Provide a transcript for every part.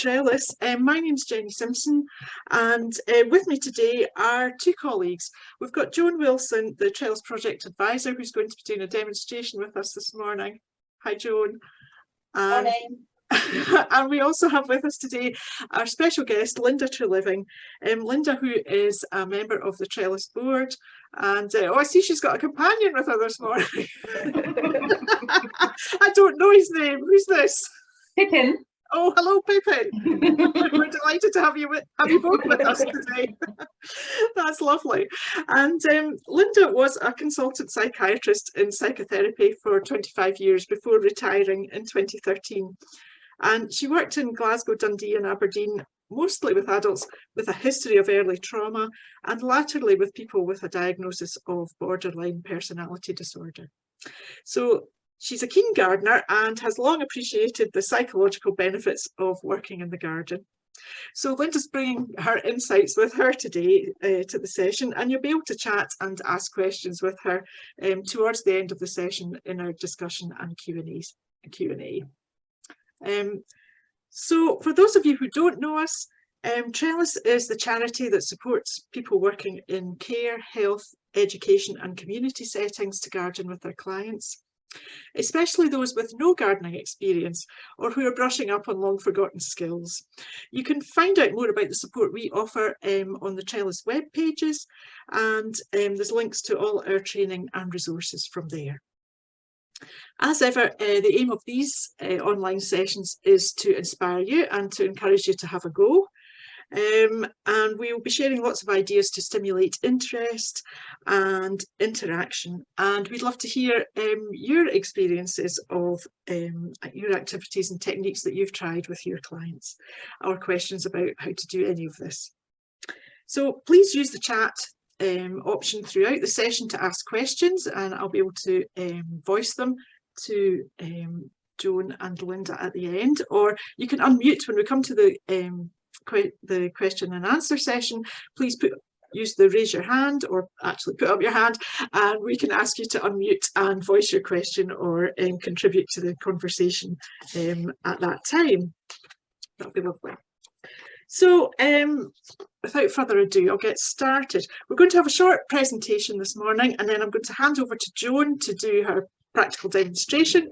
Trellis. My name's Jenny Simpson, and with me today are two colleagues. We've got Joan Wilson, the Trellis Project Advisor, who's going to be doing a demonstration with us this morning. Hi, Joan. Morning. And we also have with us today our special guest, Linda Treliving. Linda, who is a member of the Trellis board, and oh, I see she's got a companion with her this morning. I don't know his name. Who's this? Pippin. Oh, hello, Pippin. We're delighted to have you both with us today. That's lovely. And Linda was a consultant psychiatrist in psychotherapy for 25 years before retiring in 2013. And she worked in Glasgow, Dundee and Aberdeen, mostly with adults with a history of early trauma and latterly with people with a diagnosis of borderline personality disorder. So she's a keen gardener and has long appreciated the psychological benefits of working in the garden. So Linda's bringing her insights with her today to the session, and you'll be able to chat and ask questions with her towards the end of the session in our discussion and Q&A. So for those of you who don't know us, Trellis is the charity that supports people working in care, health, education and community settings to garden with their clients, especially those with no gardening experience or who are brushing up on long forgotten skills. You can find out more about the support we offer on the Trellis web pages, and there's links to all our training and resources from there. As ever, the aim of these online sessions is to inspire you and to encourage you to have a go. And we will be sharing lots of ideas to stimulate interest and interaction, and we'd love to hear your experiences of your activities and techniques that you've tried with your clients, or questions about how to do any of this. So please use the chat option throughout the session to ask questions, and I'll be able to voice them to Joan and Linda at the end, or you can unmute when we come to the question and answer session. Please use the raise your hand, or actually put up your hand, and we can ask you to unmute and voice your question or contribute to the conversation at that time. That'll be lovely. So without further ado, I'll get started. We're going to have a short presentation this morning, and then I'm going to hand over to Joan to do her practical demonstration,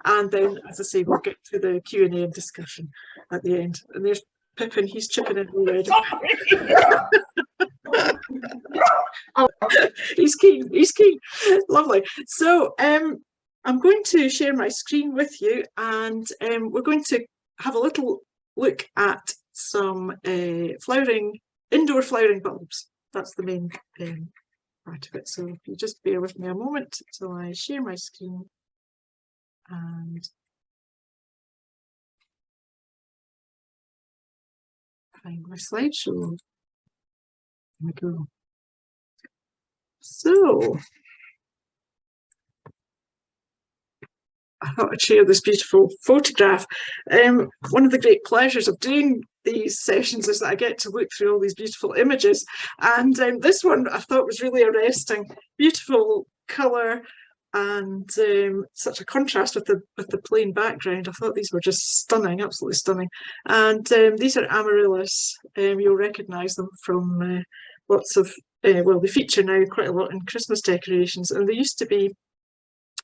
and then, as I say, we'll get to the Q&A and discussion at the end. And there's Pippin, he's chipping in already. He's keen, lovely. So I'm going to share my screen with you, and we're going to have a little look at some indoor flowering bulbs. That's the main part of it. So if you just bear with me a moment till I share my screen and find my slideshow. Here we go. So I thought I'd share this beautiful photograph. One of the great pleasures of doing these sessions is that I get to look through all these beautiful images, and this one I thought was really arresting. Beautiful colour and such a contrast with the plain background. I thought these were just stunning, absolutely stunning. And these are amaryllis. You'll recognise them from lots of, well, they feature now quite a lot in Christmas decorations, and they used to be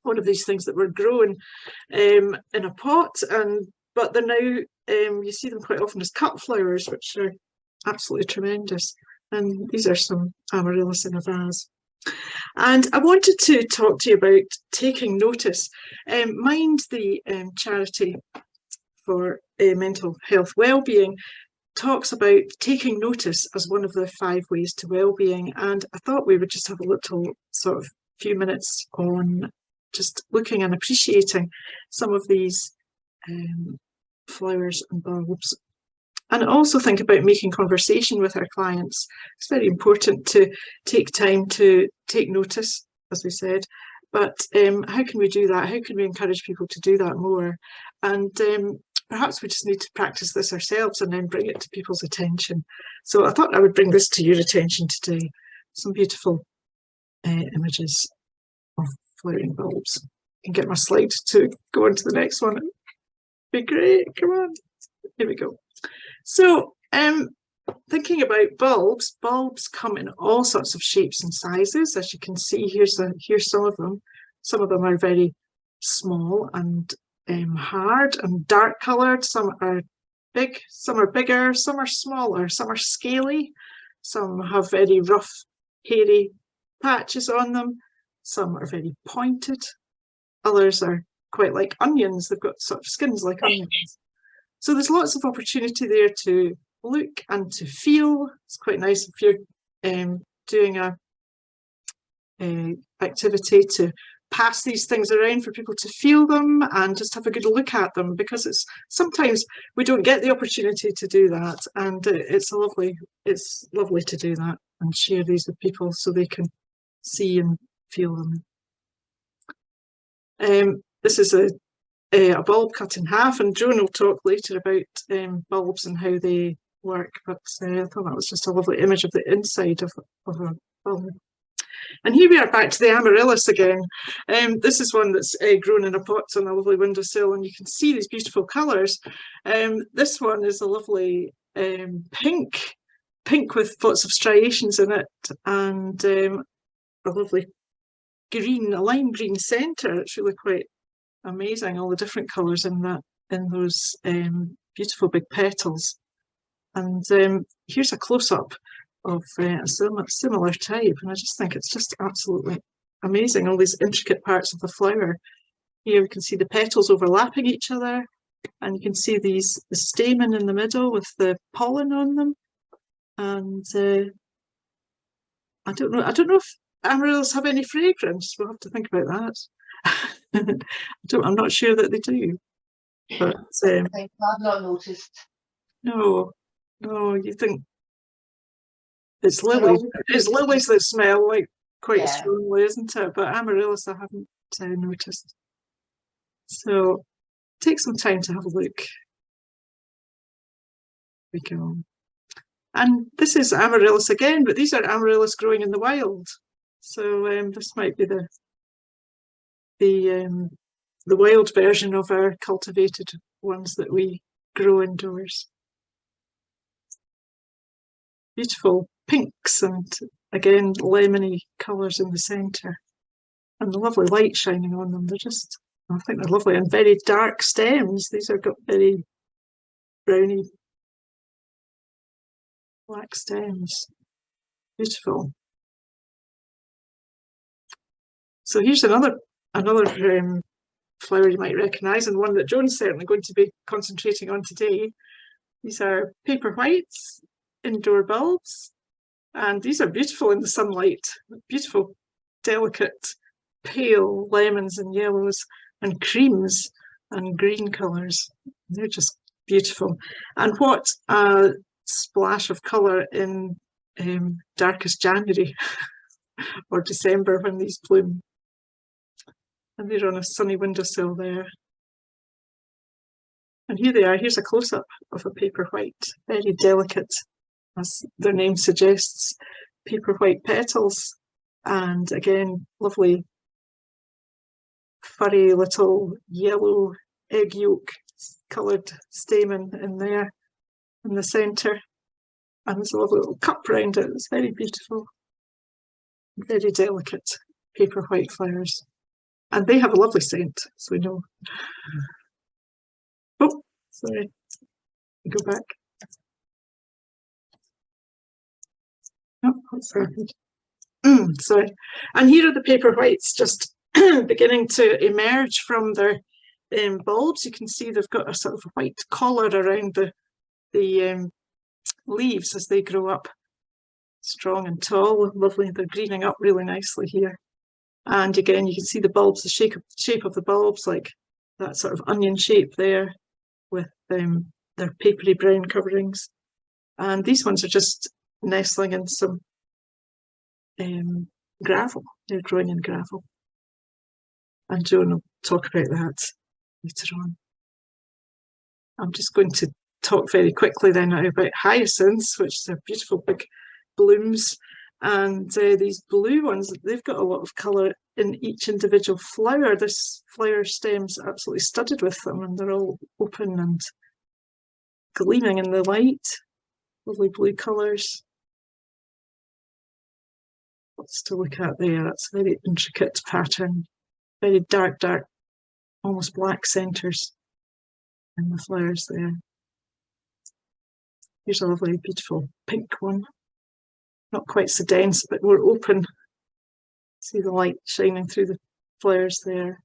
one of these things that were grown in a pot, but they're now, you see them quite often as cut flowers, which are absolutely tremendous. And these are some amaryllis in a vase. And I wanted to talk to you about taking notice. Mind, the charity for mental health wellbeing, talks about taking notice as one of the 5 ways to wellbeing, and I thought we would just have a little sort of few minutes on just looking and appreciating some of these flowers and bulbs. And also think about making conversation with our clients. It's very important to take time to take notice, as we said, but how can we do that? How can we encourage people to do that more? And perhaps we just need to practice this ourselves and then bring it to people's attention. So I thought I would bring this to your attention today. Some beautiful images of flowering bulbs. I can get my slide to go on to the next one. It'd be great. Come on. Here we go. So thinking about bulbs, bulbs come in all sorts of shapes and sizes. As you can see, here's some of them. Some of them are very small and hard and dark coloured. Some are big, some are bigger, some are smaller, some are scaly, some have very rough, hairy patches on them. Some are very pointed. Others are quite like onions. They've got sort of skins like onions. So there's lots of opportunity there to look and to feel. It's quite nice if you're doing a activity to pass these things around for people to feel them and just have a good look at them, because it's sometimes we don't get the opportunity to do that, and it's lovely to do that and share these with people so they can see and feel them. This is a bulb cut in half, and Joan will talk later about bulbs and how they work, but I thought that was just a lovely image of the inside of a bulb. And here we are back to the amaryllis again. This is one that's grown in a pot on a lovely windowsill, and you can see these beautiful colours. This one is a lovely pink with lots of striations in it, and a lovely green, a lime green centre. It's really quite amazing, all the different colours in those beautiful big petals. And here's a close-up of a similar type, and I just think it's just absolutely amazing, all these intricate parts of the flower. Here we can see the petals overlapping each other, and you can see the stamen in the middle with the pollen on them. And I don't know if amaryllis have any fragrance. We'll have to think about that. I'm not sure that they do, but I've not noticed. No, you think it's lilies. It's lilies that smell like quite strongly, isn't it? But amaryllis I haven't noticed. So take some time to have a look. There we go. And this is amaryllis again, but these are amaryllis growing in the wild. So this might be the wild version of our cultivated ones that we grow indoors. Beautiful pinks and again lemony colours in the centre, and the lovely light shining on them. I think they're lovely, and very dark stems. These are got very browny black stems. Beautiful. So here's another flower you might recognise, and one that Joan's certainly going to be concentrating on today. These are paperwhites, indoor bulbs, and these are beautiful in the sunlight. Beautiful, delicate, pale lemons and yellows and creams and green colours. They're just beautiful. And what a splash of colour in darkest January or December when these bloom. And they're on a sunny windowsill there. And here they are. Here's a close-up of a paperwhite, very delicate, as their name suggests, paperwhite petals, and again lovely furry little yellow egg yolk coloured stamen in there in the centre, and there's a lovely little cup round it. It's very beautiful, very delicate paperwhite flowers, and they have a lovely scent, so we know. Oh, sorry, go back. Oh, what's happened? Sorry. And here are the paperwhites just beginning to emerge from their bulbs. You can see they've got a sort of white collar around the leaves as they grow up strong and tall. Lovely. They're greening up really nicely here. And again, you can see the bulbs, the shape of the bulbs, like that sort of onion shape there with their papery brown coverings. And these ones are just nestling in some gravel. They're growing in gravel, and Joan will talk about that later on. I'm just going to talk very quickly then now about hyacinths, which are beautiful big blooms, and these blue ones, they've got a lot of colour in each individual flower. This flower stem's absolutely studded with them, and they're all open and gleaming in the light. Lovely blue colours. Lots to look at there. That's a very intricate pattern. Very dark, almost black centres in the flowers there. Here's a lovely, beautiful pink one. Not quite so dense, but more open. See the light shining through the flowers there.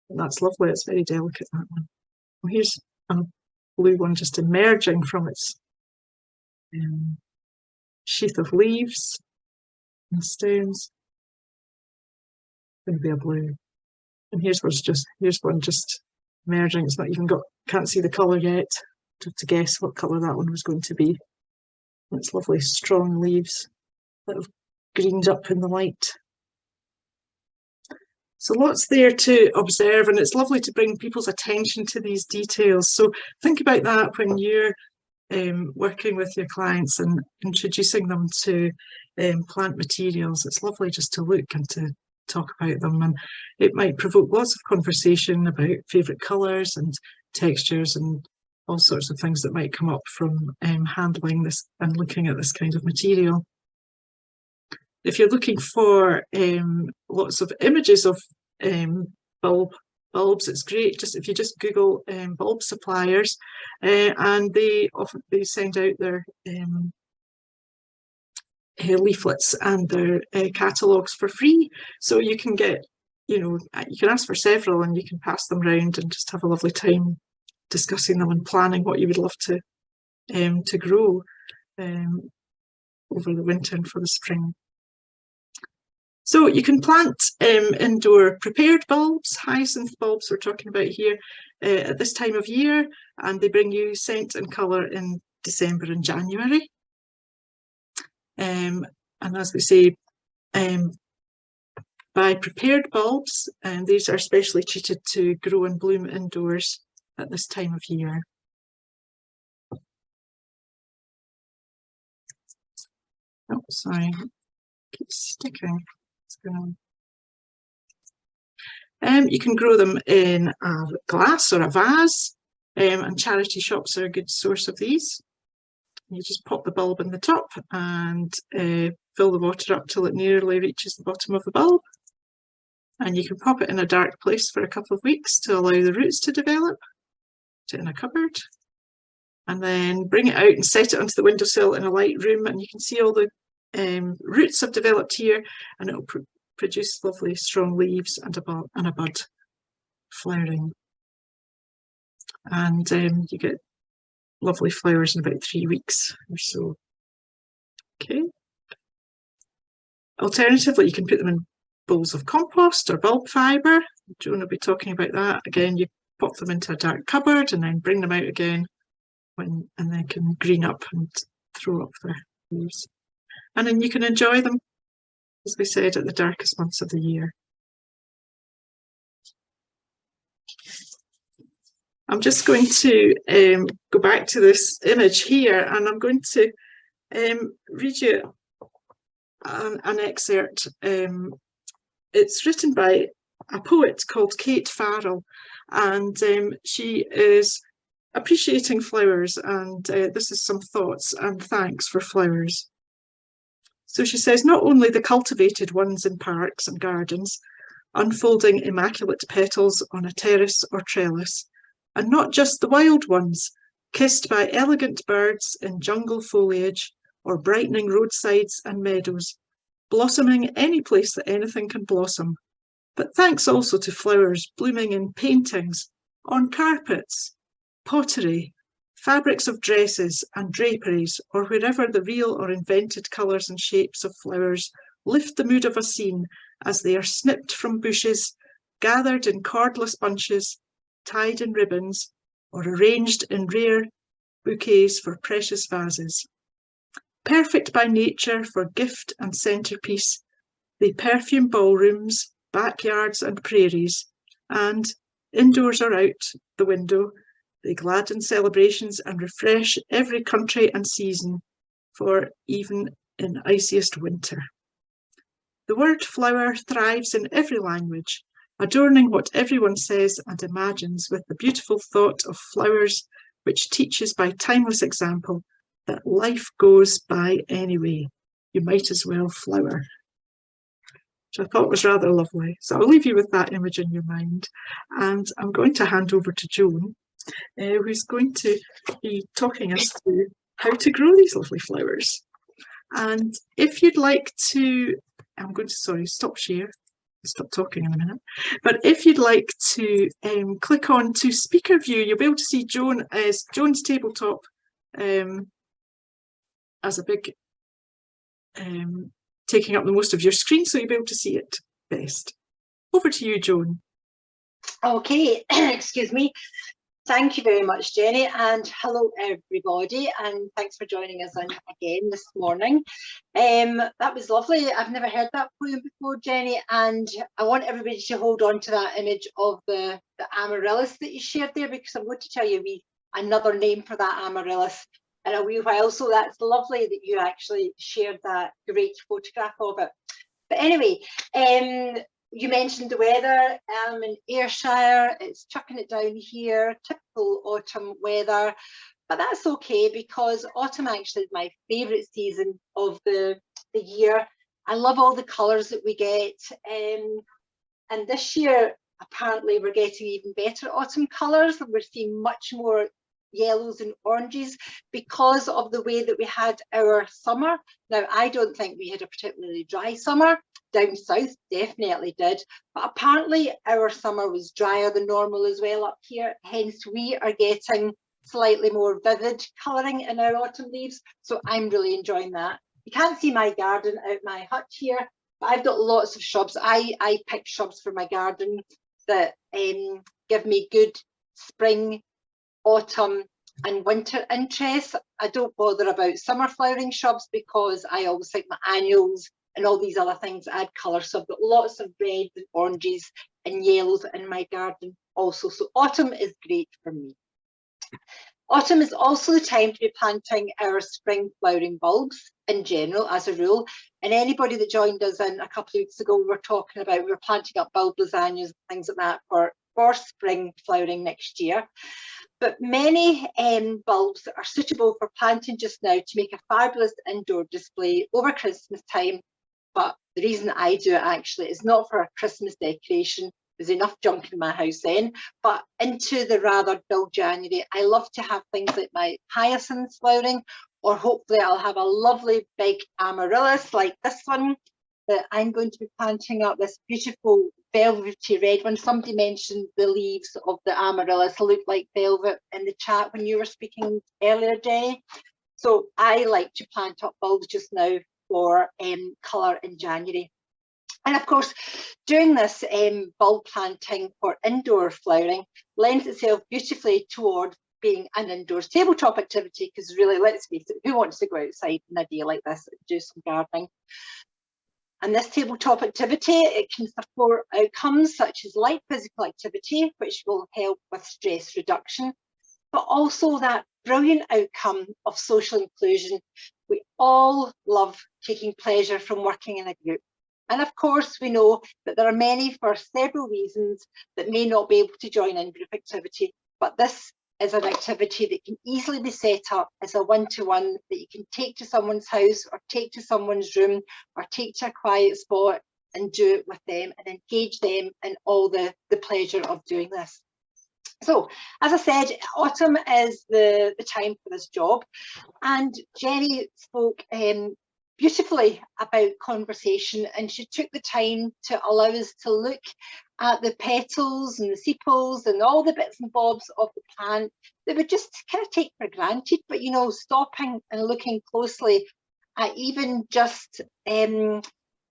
And that's lovely. It's very delicate, that one. Well, here's a blue one just emerging from its sheath of leaves and stems. Going to be a blue. And here's one just emerging. It's not even got, can't see the colour yet. To guess what colour that one was going to be. And it's lovely strong leaves that have greened up in the light. So lots there to observe, and it's lovely to bring people's attention to these details. So think about that when you're working with your clients and introducing them to plant materials. It's lovely just to look and to talk about them, and it might provoke lots of conversation about favourite colours and textures and all sorts of things that might come up from handling this and looking at this kind of material. If you're looking for lots of images of bulbs, it's great. Just if you just Google bulb suppliers, and they send out their leaflets and their catalogues for free. So you can get, you can ask for several and you can pass them round and just have a lovely time discussing them and planning what you would love to grow over the winter and for the spring. So you can plant indoor prepared bulbs, hyacinth bulbs we're talking about here, at this time of year, and they bring you scent and colour in December and January. And as we say, buy prepared bulbs, and these are specially treated to grow and bloom indoors at this time of year. Oh, sorry, it keeps sticking. What's going on? You can grow them in a glass or a vase, and charity shops are a good source of these. You just pop the bulb in the top and fill the water up till it nearly reaches the bottom of the bulb. And you can pop it in a dark place for a couple of weeks to allow the roots to develop. Put it in a cupboard. And then bring it out and set it onto the windowsill in a light room, and you can see all the roots have developed here, and it will produce lovely strong leaves and a bud flowering. And you get lovely flowers in about 3 weeks or so. Okay. Alternatively, you can put them in bowls of compost or bulb fibre. Joan will be talking about that. Again, you pop them into a dark cupboard and then bring them out again and they can green up and throw up their leaves. And then you can enjoy them, as we said, at the darkest months of the year. I'm just going to go back to this image here, and I'm going to read you an excerpt. It's written by a poet called Kate Farrell, and she is appreciating flowers, and this is some thoughts and thanks for flowers. So she says, not only the cultivated ones in parks and gardens, unfolding immaculate petals on a terrace or trellis, and not just the wild ones, kissed by elegant birds in jungle foliage or brightening roadsides and meadows, blossoming any place that anything can blossom, but thanks also to flowers blooming in paintings, on carpets, pottery, fabrics of dresses and draperies, or wherever the real or invented colours and shapes of flowers lift the mood of a scene as they are snipped from bushes, gathered in cordless bunches, tied in ribbons, or arranged in rare bouquets for precious vases. Perfect by nature for gift and centrepiece, they perfume ballrooms, backyards and prairies, and, indoors or out the window, they gladden celebrations and refresh every country and season, for even in iciest winter. The word flower thrives in every language, adorning what everyone says and imagines with the beautiful thought of flowers, which teaches by timeless example that life goes by anyway. You might as well flower. Which I thought was rather lovely. So I'll leave you with that image in your mind. And I'm going to hand over to Joan, who's going to be talking us through how to grow these lovely flowers. And if you'd like to, I'm going to, sorry, stop share, stop talking in a minute. But if you'd like to click on to speaker view, you'll be able to see Joan as Joan's tabletop as a big, taking up the most of your screen, so you'll be able to see it best. Over to you, Joan. Okay, excuse me. Thank you very much, Jenny, and hello everybody, and thanks for joining us in again this morning. That was lovely. I've never heard that poem before, Jenny, and I want everybody to hold on to that image of the amaryllis that you shared there, because I'm going to tell you another name for that amaryllis in a wee while. So that's lovely that you actually shared that great photograph of it. But anyway, you mentioned the weather. In Ayrshire, it's chucking it down here, typical autumn weather, but that's okay because autumn actually is my favourite season of the year. I love all the colours that we get, and this year apparently we're getting even better autumn colours. We're seeing much more yellows and oranges because of the way that we had our summer. Now, I don't think we had a particularly dry summer. Down south definitely did, but apparently our summer was drier than normal as well up here, hence we are getting slightly more vivid colouring in our autumn leaves, so I'm really enjoying that. You can't see my garden out my hut here, but I've got lots of shrubs. I pick shrubs for my garden that give me good spring, autumn and winter interest. I don't bother about summer flowering shrubs because I always think my annuals and all these other things add colour. So I've got lots of reds and oranges and yellows in my garden also. So autumn is great for me. Autumn is also the time to be planting our spring flowering bulbs in general, as a rule. And anybody that joined us in a couple of weeks ago, we were planting up bulb lasagnas and things like that for spring flowering next year. But many bulbs are suitable for planting just now to make a fabulous indoor display over Christmas time. But the reason I do it actually is not for a Christmas decoration. There's enough junk in my house then, but into the rather dull January, I love to have things like my hyacinths flowering, or hopefully I'll have a lovely big amaryllis like this one that I'm going to be planting up, this beautiful velvety red one. Somebody mentioned the leaves of the amaryllis look like velvet in the chat when you were speaking earlier, Jenny. So I like to plant up bulbs just now for colour in January. And of course, doing this bulb planting for indoor flowering lends itself beautifully towards being an indoors tabletop activity, because really, let's face it, who wants to go outside in a day like this and do some gardening? And this tabletop activity, it can support outcomes such as light physical activity, which will help with stress reduction, but also that brilliant outcome of social inclusion. We all love taking pleasure from working in a group. And of course, we know that there are many for several reasons that may not be able to join in group activity, but this is an activity that can easily be set up as a one-to-one that you can take to someone's house or take to someone's room or take to a quiet spot and do it with them and engage them in all the pleasure of doing this. So, as I said, autumn is the time for this job, and Jenny spoke beautifully about conversation, and she took the time to allow us to look at the petals and the sepals and all the bits and bobs of the plant that we just kind of take for granted, but you know, stopping and looking closely at even just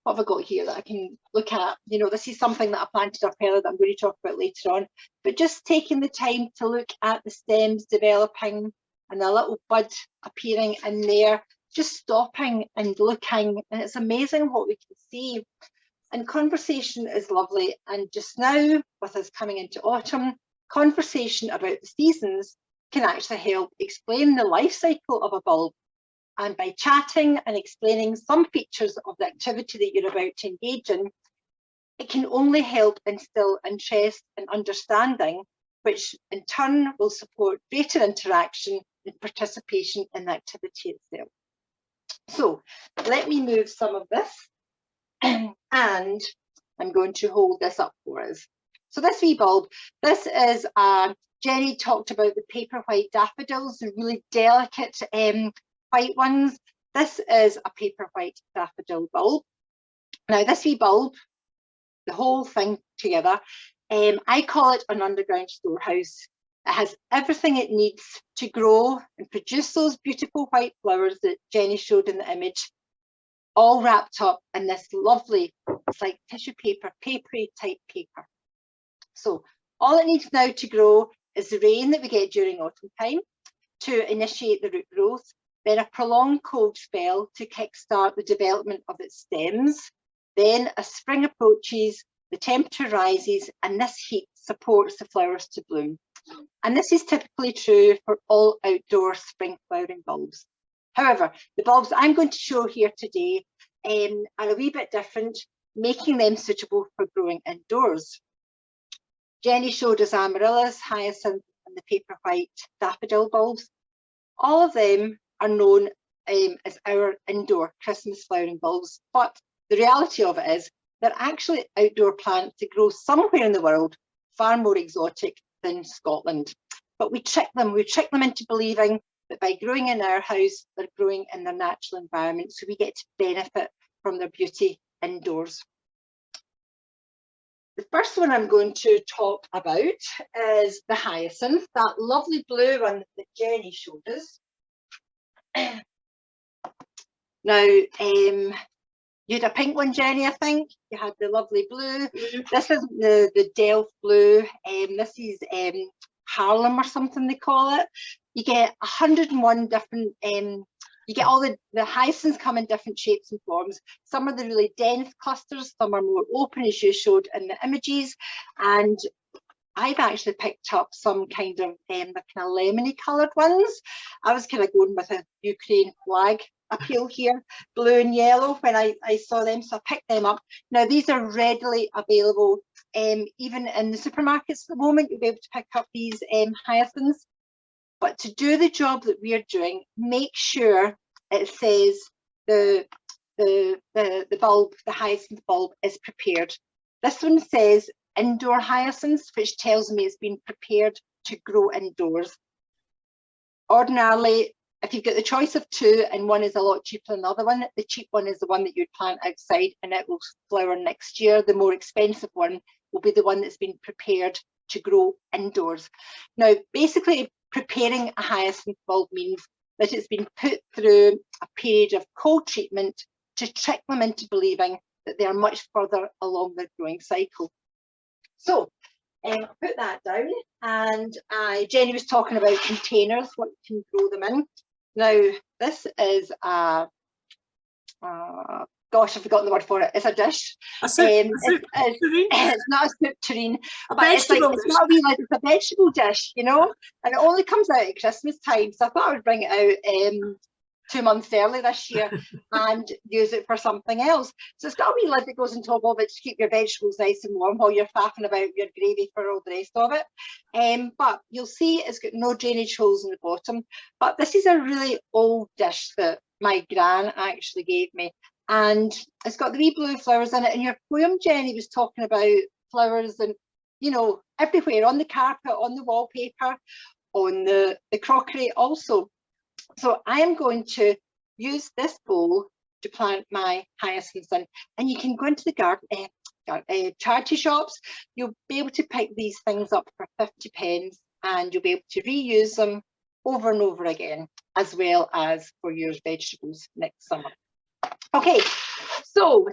what have I got here that I can look at? You know, this is something that I planted up earlier that I'm going to talk about later on, but just taking the time to look at the stems developing and a little bud appearing in there, just stopping and looking, and it's amazing what we can see. And conversation is lovely, and just now with us coming into autumn, conversation about the seasons can actually help explain the life cycle of a bulb. And by chatting and explaining some features of the activity that you're about to engage in, It can only help instill interest and understanding, which in turn will support greater interaction and participation in the activity itself. So let me move some of this and I'm going to hold this up for us. So this wee bulb, this is, Jenny talked about the paper white daffodils, the really delicate white ones. This is a paper white daffodil bulb. Now this wee bulb, the whole thing together, I call it an underground storehouse. It has everything it needs to grow and produce those beautiful white flowers that Jenny showed in the image, all wrapped up in this lovely, it's like tissue paper, papery type paper. So all it needs now to grow is the rain that we get during autumn time to initiate the root growth, then a prolonged cold spell to kickstart the development of its stems. Then as spring approaches, the temperature rises and this heat supports the flowers to bloom. And this is typically true for all outdoor spring flowering bulbs. However, the bulbs I'm going to show here today are a wee bit different, making them suitable for growing indoors. Jenny showed us amaryllis, hyacinth and the paper white daffodil bulbs. All of them are known as our indoor Christmas flowering bulbs, but the reality of it is they're actually outdoor plants that grow somewhere in the world, far more exotic than Scotland. But we trick them into believing that by growing in our house, they're growing in their natural environment, so we get to benefit from their beauty indoors. The first one I'm going to talk about is the hyacinth, that lovely blue one that Jenny showed us. Now, you had a pink one, Jenny, I think. You had the lovely blue. This is the Delft blue. This is Harlem or something they call it. You get 101 different, you get all the hyacinths come in different shapes and forms. Some are the really dense clusters, some are more open as you showed in the images. And I've actually picked up some kind of the kind of lemony coloured ones. I was kind of going with a Ukraine flag appeal here, blue and yellow when I saw them, so I picked them up. Now these are readily available even in the supermarkets at the moment. You'll be able to pick up these hyacinths. But to do the job that we are doing, make sure it says the bulb, the hyacinth bulb is prepared. This one says indoor hyacinths, which tells me it's been prepared to grow indoors. Ordinarily, if you've got the choice of two and one is a lot cheaper than the other one, the cheap one is the one that you'd plant outside and it will flower next year. The more expensive one will be the one that's been prepared to grow indoors. Now, basically, preparing a hyacinth bulb means that it's been put through a period of cold treatment to trick them into believing that they are much further along their growing cycle. So I'll put that down, and Jenny was talking about containers, what you can grow them in. Now this is a gosh, I've forgotten the word for it. It's a dish. It's not a soup tureen, but it's like it's not a wee lid, it's a vegetable dish, you know, and it only comes out at Christmas time. So I thought I would bring it out 2 months early this year and use it for something else. So it's got a wee lid that goes on top of it to keep your vegetables nice and warm while you're faffing about your gravy for all the rest of it. But you'll see it's got no drainage holes in the bottom. But this is a really old dish that my gran actually gave me. And it's got the wee blue flowers in it. And your poem, Jenny, was talking about flowers and, you know, everywhere, on the carpet, on the wallpaper, on the crockery also. So I am going to use this bowl to plant my hyacinths in. And you can go into the garden, charity shops. You'll be able to pick these things up for 50 pence and you'll be able to reuse them over and over again, as well as for your vegetables next summer. Okay, so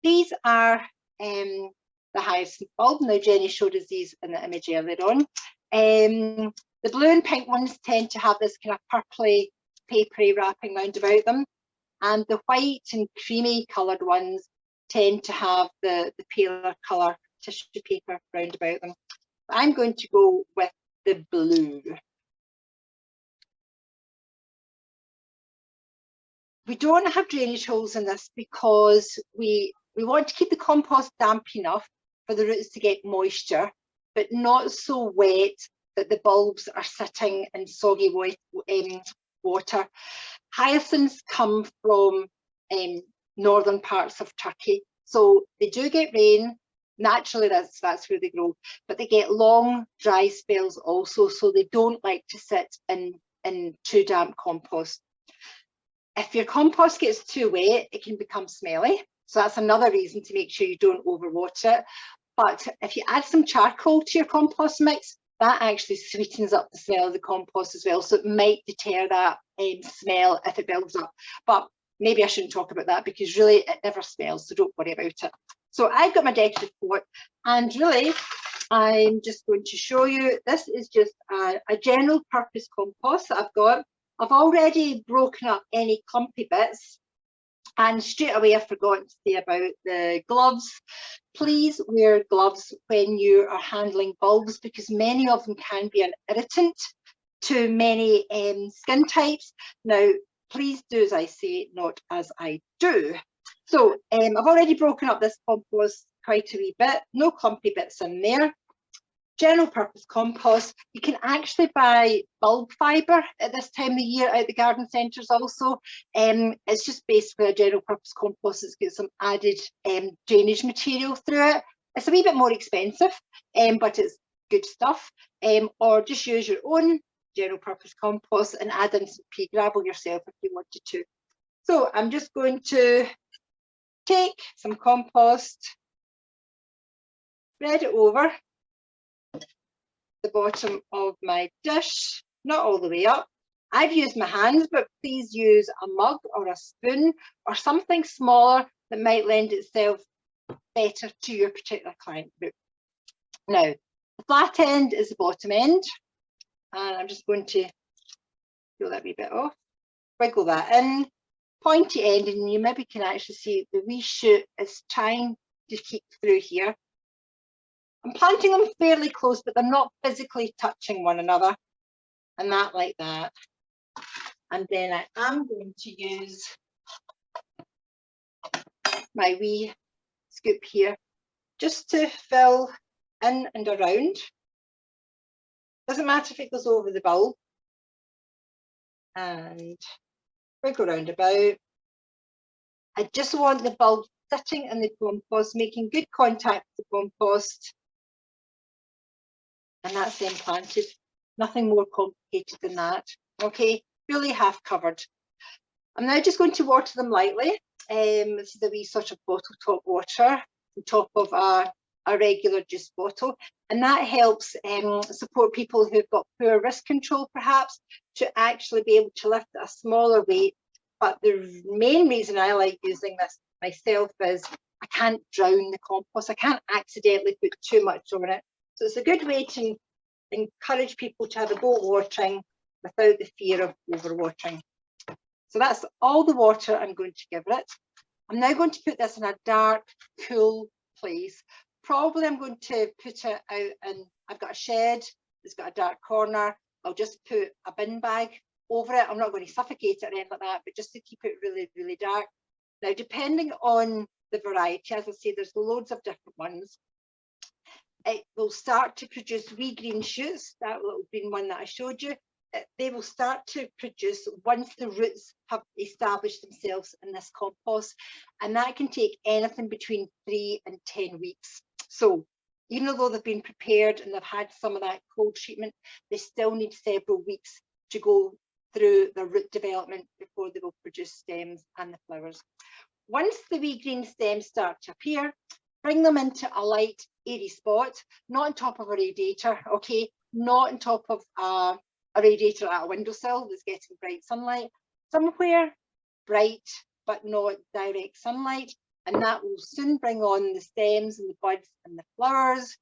these are the hyacinth bulb. Now Jenny showed us these in the image earlier on. The blue and pink ones tend to have this kind of purpley, papery wrapping round about them, and the white and creamy coloured ones tend to have the paler colour tissue paper round about them. I'm going to go with the blue. We don't have drainage holes in this because we We want to keep the compost damp enough for the roots to get moisture, but not so wet that the bulbs are sitting in soggy water. Hyacinths come from northern parts of Turkey, so they do get rain. Naturally, that's where they grow, but they get long dry spells also, so they don't like to sit in too damp compost. If your compost gets too wet, it can become smelly, so that's another reason to make sure you don't overwater it. But if you add some charcoal to your compost mix, that actually sweetens up the smell of the compost as well, so it might deter that smell if it builds up. But maybe I shouldn't talk about that, because really it never smells, so don't worry about it. So I've got my decorative pot, and really I'm just going to show you, this is just a general purpose compost that I've got. I've already broken up any clumpy bits, and straight away I've forgotten to say about the gloves. Please wear gloves when you are handling bulbs, because many of them can be an irritant to many skin types. Now, please do as I say, not as I do. So I've already broken up this compost quite a wee bit, no clumpy bits in there. General purpose compost. You can actually buy bulb fibre at this time of the year at the garden centres also. It's just basically a general purpose compost that's got some added drainage material through it. It's a wee bit more expensive, but it's good stuff. Or just use your own general purpose compost and add in some pea gravel yourself if you wanted to. So I'm just going to take some compost, spread it over the bottom of my dish, not all the way up. I've used my hands, but please use a mug or a spoon or something smaller that might lend itself better to your particular client group. Now, the flat end is the bottom end, and I'm just going to peel that wee bit off, wiggle that in, pointy end, and you maybe can actually see the wee shoot is trying to keep through here. I'm planting them fairly close, but they're not physically touching one another, and that like that. And then I am going to use my wee scoop here just to fill in and around. Doesn't matter if it goes over the bulb. And wiggle round about. I just want the bulb sitting in the compost, making good contact with the compost. And that's then planted. Nothing more complicated than that. Okay, fully half covered. I'm now just going to water them lightly. This is a wee sort of bottle top water on top of a regular juice bottle, and that helps support people who've got poor wrist control perhaps to actually be able to lift a smaller weight. But the main reason I like using this myself is I can't drown the compost. I can't accidentally put too much on it. So it's a good way to encourage people to have a go at watering without the fear of overwatering. So that's all the water I'm going to give it. I'm now going to put this in a dark, cool place. Probably I'm going to put it out in, I've got a shed, it's got a dark corner. I'll just put a bin bag over it. I'm not going to suffocate it or anything like that, but just to keep it really, really dark. Now, depending on the variety, as I say, there's loads of different ones. It will start to produce wee green shoots, that little green one that I showed you. They will start to produce once the roots have established themselves in this compost, and that can take anything between 3 and 10 weeks. So even though they've been prepared and they've had some of that cold treatment, they still need several weeks to go through the root development before they will produce stems and the flowers. Once the wee green stems start to appear, bring them into a light, airy spot, not on top of a radiator, okay, not on top of a radiator at a windowsill that's getting bright sunlight, somewhere bright but not direct sunlight, and that will soon bring on the stems and the buds and the flowers.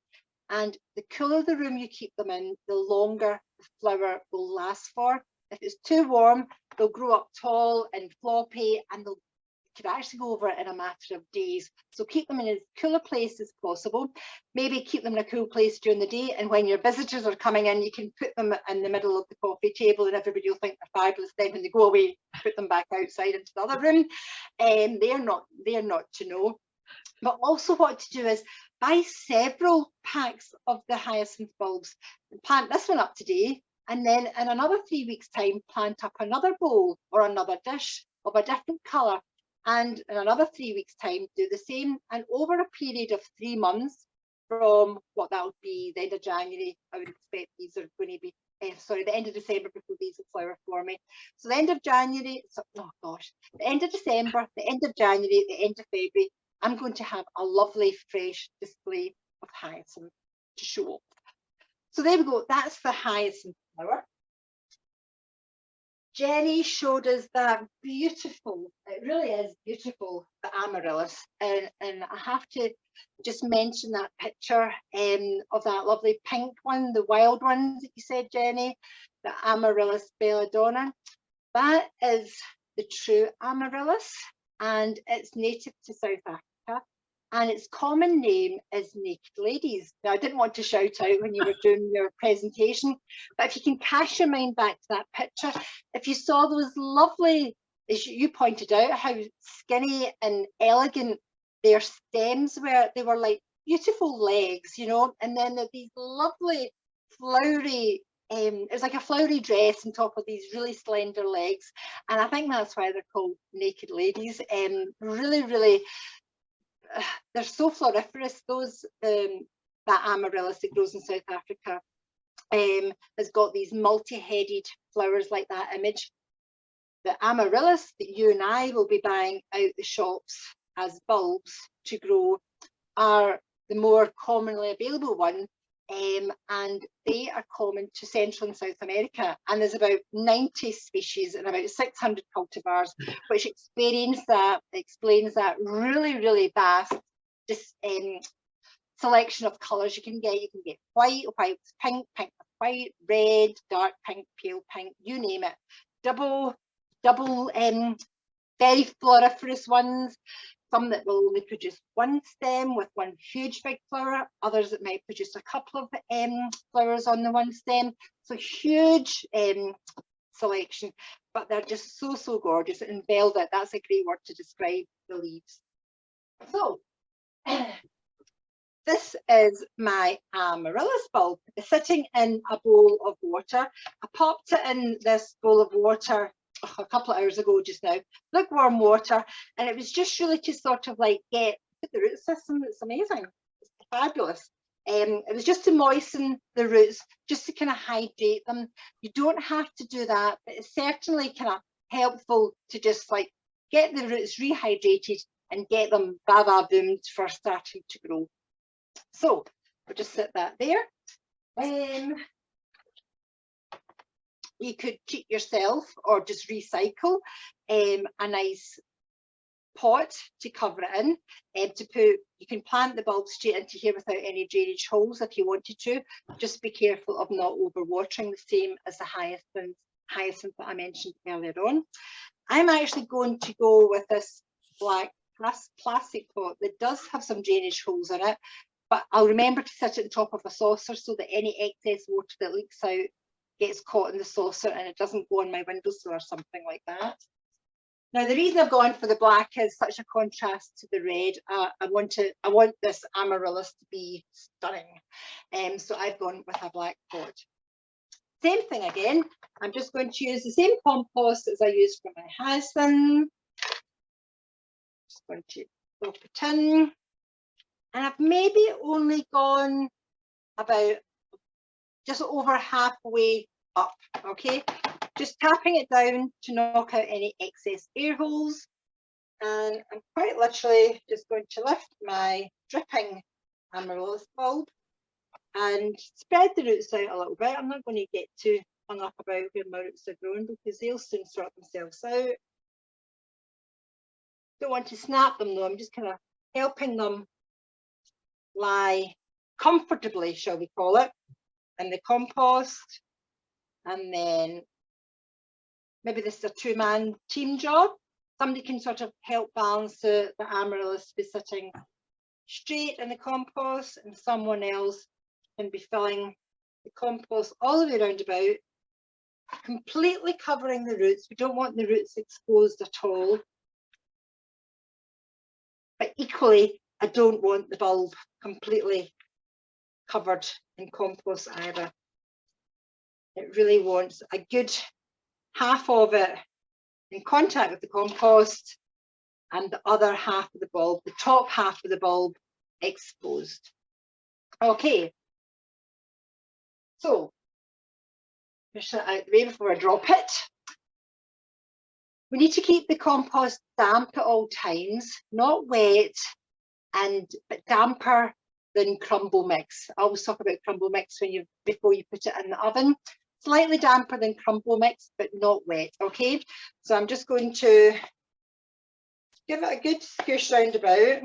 And the cooler the room you keep them in, the longer the flower will last for. If it's too warm, they'll grow up tall and floppy, and they'll could actually go over it in a matter of days. So keep them in as cool a place as possible. Maybe keep them in a cool place during the day, and when your visitors are coming in, you can put them in the middle of the coffee table and everybody will think they're fabulous. Then when they go away, put them back outside into the other room. They're not to know. But also what to do is buy several packs of the hyacinth bulbs and plant this one up today, and then in another 3 weeks time plant up another bowl or another dish of a different colour, and in another 3 weeks time do the same, and over a period of 3 months, from what that would be the end of January, I would expect these are going to be sorry, the end of December before these will flower for me. So the end of January, so, oh gosh, the end of December, the end of January, the end of February, I'm going to have a lovely fresh display of hyacinth to show off. So there we go, that's the hyacinth flower. Jenny showed us that beautiful, it really is beautiful, the amaryllis. And I have to just mention that picture of that lovely pink one, the wild ones that you said, Jenny, the amaryllis belladonna. That is the true amaryllis, and it's native to South Africa, and its common name is naked ladies. Now, I didn't want to shout out when you were doing your presentation, but if you can cast your mind back to that picture, if you saw those lovely, as you pointed out, how skinny and elegant their stems were, they were like beautiful legs, you know, and then these lovely flowery, it was like a flowery dress on top of these really slender legs, and I think that's why they're called naked ladies. Really, really, they're so floriferous. Those that amaryllis that grows in South Africa has got these multi-headed flowers like that image. The amaryllis that you and I will be buying out the shops as bulbs to grow are the more commonly available one, and they are common to Central and South America, and there's about 90 species and about 600 cultivars, which explains that really, really vast selection of colours you can get. You can get white with pink, pink with white, red, dark pink, pale pink, you name it. Double very floriferous ones, some that will only produce one stem with one huge big flower, others that might produce a couple of flowers on the one stem. So huge selection, but they're just so gorgeous. And velvet, that's a great word to describe the leaves. So this is my amaryllis bulb. It's sitting in a bowl of water. I popped it in this bowl of water a couple of hours ago just now, lukewarm water, and it was just really to sort of like get the root system. It's amazing, it's fabulous. It was just to moisten the roots, just to kind of hydrate them. You don't have to do that, but it's certainly kind of helpful to just like get the roots rehydrated and get them boomed for starting to grow. So we'll just set that there. You could treat yourself or just recycle a nice pot to cover it in, to put, you can plant the bulb straight into here without any drainage holes if you wanted to. Just be careful of not overwatering, the same as the hyacinth that I mentioned earlier on. I'm actually going to go with this black plastic pot that does have some drainage holes in it, but I'll remember to sit it on top of a saucer so that any excess water that leaks out gets caught in the saucer and it doesn't go on my windowsill or something like that. Now, the reason I've gone for the black is such a contrast to the red. I want this amaryllis to be stunning, so I've gone with a black pot. Same thing again. I'm just going to use the same compost as I used for my hyacinth. Just going to drop it in, and I've maybe only gone about just over halfway up, okay? Just tapping it down to knock out any excess air holes. And I'm quite literally just going to lift my dripping amaryllis bulb and spread the roots out a little bit. I'm not going to get too hung up about where my roots are growing because they'll soon sort themselves out. Don't want to snap them though, I'm just kind of helping them lie comfortably, shall we call it, in the compost. And then maybe this is a two-man team job. Somebody can sort of help balance the amaryllis to be sitting straight in the compost, and someone else can be filling the compost all the way around about, completely covering the roots. We don't want the roots exposed at all. but equally I don't want the bulb completely covered in compost either. It really wants a good half of it in contact with the compost and the other half of the bulb, the top half of the bulb, exposed. Okay, so push that out the way before I drop it. We need to keep the compost damp at all times, not wet, but damper than crumble mix. I always talk about crumble mix before you put it in the oven. Slightly damper than crumble mix, but not wet. Okay, so I'm just going to give it a good squish round about.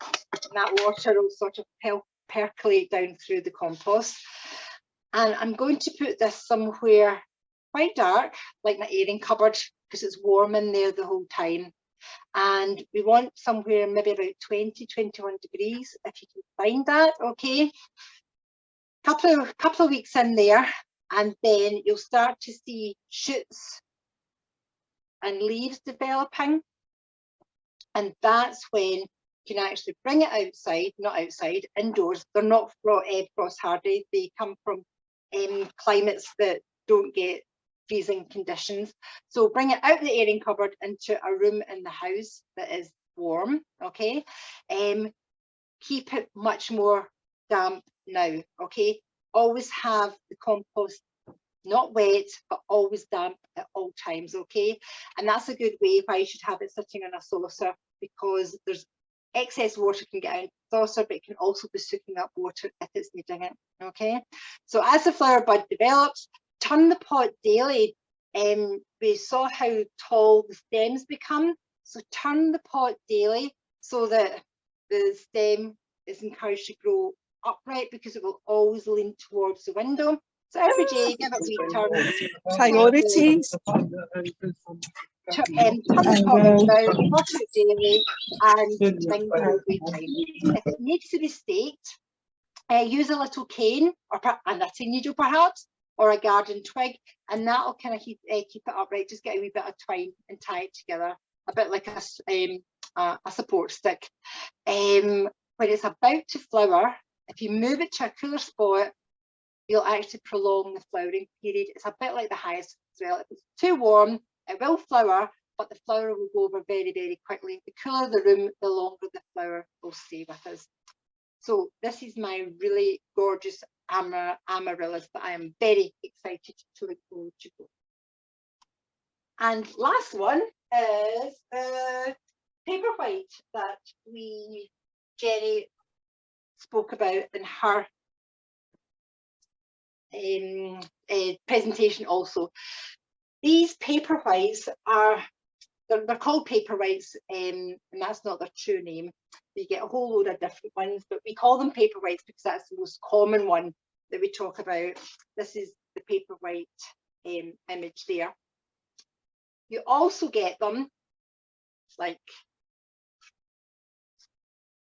And that water will sort of percolate down through the compost. And I'm going to put this somewhere quite dark, like my airing cupboard, because it's warm in there the whole time. And we want somewhere maybe about 20, 21 degrees, if you can find that, okay? Couple of weeks in there, and then you'll start to see shoots and leaves developing. And that's when you can actually bring it outside, not outside, indoors. They're not frost hardy. They come from climates that don't get freezing conditions. So bring it out the airing cupboard into a room in the house that is warm, okay? Keep it much more damp now, okay? Always have the compost not wet, but always damp at all times, okay? And that's a good way why you should have it sitting on a saucer, because there's excess water can get out of the saucer, but it can also be soaking up water if it's needing it, okay? So as the flower bud develops, turn the pot daily. We saw how tall the stems become, so turn the pot daily so that the stem is encouraged to grow upright, because it will always lean towards the window. So every day, give it a wee turn. Priorities. Turn the pot around, water it daily, and things will be fine. If it needs to be staked, use a little cane or a knitting needle perhaps, or a garden twig, and that'll kind of keep it upright. Just get a wee bit of twine and tie it together, a bit like a support stick. When it's about to flower, if you move it to a cooler spot, you'll actually prolong the flowering period. It's a bit like the hyacinth as well. If it's too warm, it will flower, but the flower will go over very, very quickly. The cooler the room, the longer the flower will stay with us. So this is my really gorgeous amaryllis that I am very excited to look forward to go. And last one is the paper white that Jenny spoke about in her presentation also. These paper whites they're called paper whites, and that's not their true name. You get a whole load of different ones, but we call them paper whites because that's the most common one that we talk about. This is the paper white image there. You also get them like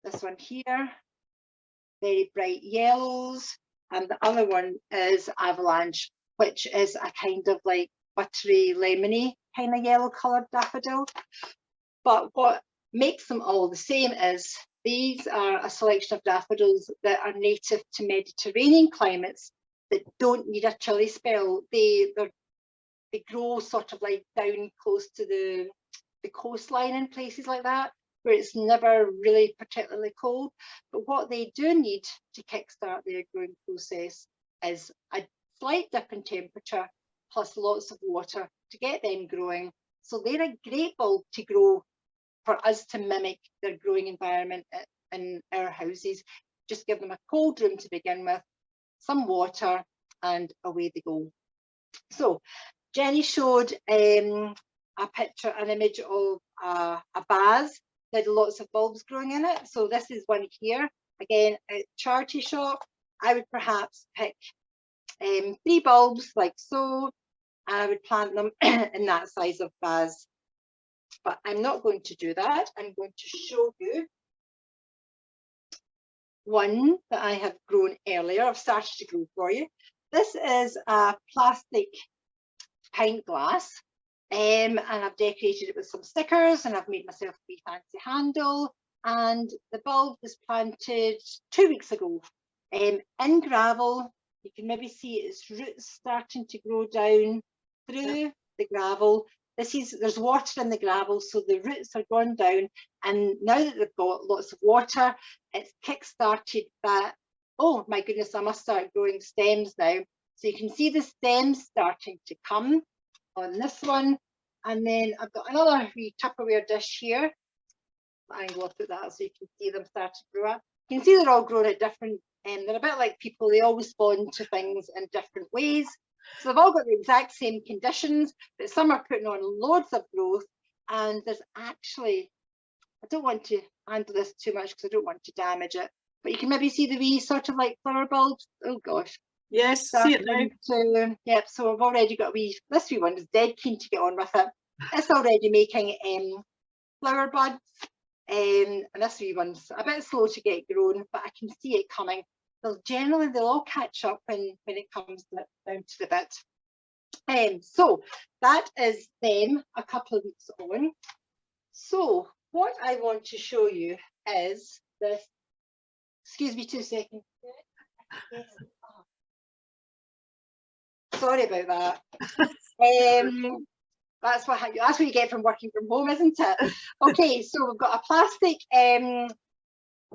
this one here, very bright yellows, and the other one is avalanche, which is a kind of like buttery lemony kind of yellow coloured daffodil. But what makes them all the same is these are a selection of daffodils that are native to Mediterranean climates that don't need a chilly spell. They grow sort of like down close to the coastline in places like that, where it's never really particularly cold. But what they do need to kickstart their growing process is a slight dip in temperature plus lots of water to get them growing. So they're a great bulb to grow for us to mimic their growing environment in our houses. Just give them a cold room to begin with, some water, and away they go. So Jenny showed an image of a vase that had lots of bulbs growing in it. So this is one here. Again, at charity shop, I would perhaps pick 3 bulbs like so, and I would plant them in that size of vase. But I'm not going to do that. I'm going to show you one that I have grown earlier. I've started to grow for you. This is a plastic pint glass, And I've decorated it with some stickers, and I've made myself a wee fancy handle. And the bulb was planted 2 weeks ago in gravel. You can maybe see its roots starting to grow down through the gravel. There's water in the gravel, so the roots are gone down, and now that they've got lots of water, it's kick-started that. Oh my goodness, I must start growing stems now. So you can see the stems starting to come on this one. And then I've got another wee Tupperware dish here. I'm going to put that so you can see them start to grow up. You can see they're all growing at different, they're a bit like people, they all respond to things in different ways. So they've all got the exact same conditions, but some are putting on loads of growth. And there's actually, I don't want to handle this too much because I don't want to damage it, but you can maybe see the wee sort of like flower bulbs. Oh gosh. Yes, see it now. Yep, so I've already got this wee one is dead keen to get on with it. It's already making flower buds, and this wee one's a bit slow to get grown, but I can see it coming. They'll all catch up when it comes down to the bit. So that is them a couple of weeks on. So what I want to show you is this. Excuse me 2 seconds. Sorry about that. That's what you get from working from home, isn't it? Okay, so we've got a plastic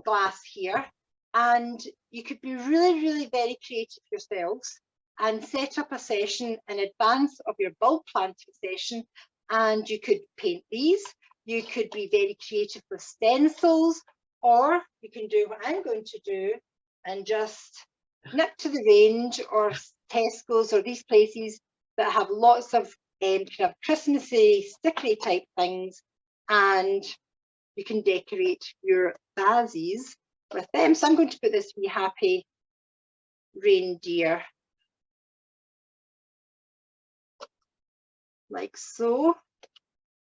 glass here, and you could be really very creative yourselves and set up a session in advance of your bulb planting session, and you could paint these. You could be very creative with stencils, or you can do what I'm going to do and just nip to the range or Tesco's or these places that have lots of kind of Christmassy, stickery type things, and you can decorate your vases with them. So I'm going to put this wee happy reindeer like so.